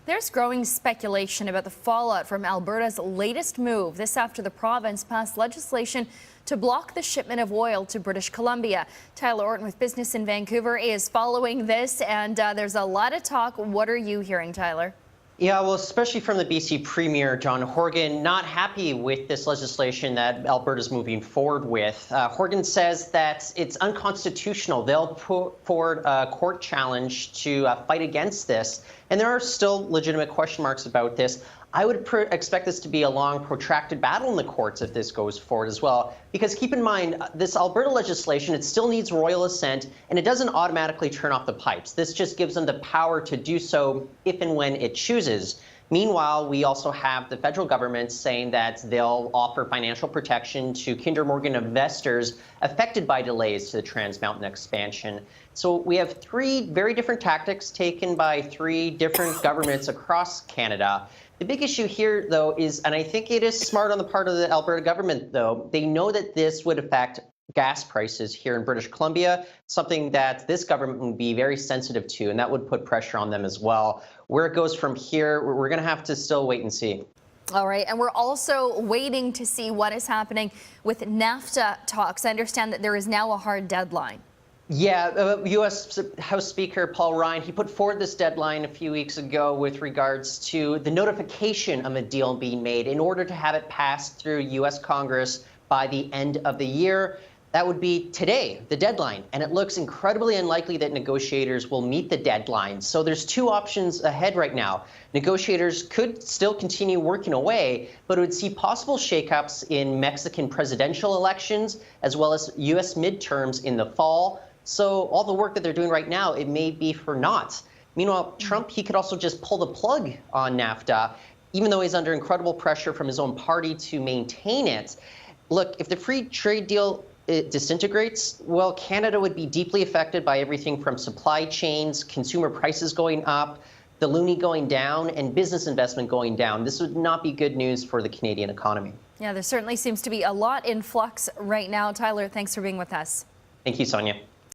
There's growing speculation about the fallout from Alberta's latest move. This after the province passed legislation to block the shipment of oil to British Columbia. Tyler Orton with Business in Vancouver is following this, and there's a lot of talk. What are you hearing, Tyler? Yeah, well, especially from the BC Premier, John Horgan, not happy with this legislation that Alberta's moving forward with. Horgan says that it's unconstitutional. They'll put forward a court challenge to fight against this. And there are still legitimate question marks about this. I would expect this to be a long, protracted battle in the courts if this goes forward as well. Because keep in mind, this Alberta legislation, it still needs royal assent, and it doesn't automatically turn off the pipes. This just gives them the power to do so if and when it chooses. Meanwhile, we also have the federal government saying that they'll offer financial protection to Kinder Morgan investors affected by delays to the Trans Mountain expansion. So we have three very different tactics taken by three different governments across Canada. The big issue here, though, is, and I think it is smart on the part of the Alberta government, though, they know that this would affect gas prices here in British Columbia, something that this government would be very sensitive to, and that would put pressure on them as well. Where it goes from here, we're going to have to still wait and see. All right, and we're also waiting to see what is happening with NAFTA talks. I understand that there is now a hard deadline. Yeah, U.S. House Speaker Paul Ryan, he put forward this deadline a few weeks ago with regards to the notification of a deal being made in order to have it passed through U.S. Congress by the end of the year. That would be today, the deadline, and it looks incredibly unlikely that negotiators will meet the deadline. So there's two options ahead right now. Negotiators could still continue working away, but it would see possible shakeups in Mexican presidential elections, as well as U.S. midterms in the fall. So all the work that they're doing right now, it may be for naught. Meanwhile, Trump, he could also just pull the plug on NAFTA, even though he's under incredible pressure from his own party to maintain it. Look, if the free trade deal disintegrates, well, Canada would be deeply affected by everything from supply chains, consumer prices going up, the loonie going down, and business investment going down. This would not be good news for the Canadian economy. Yeah, there certainly seems to be a lot in flux right now. Tyler, thanks for being with us. Thank you, Sonia.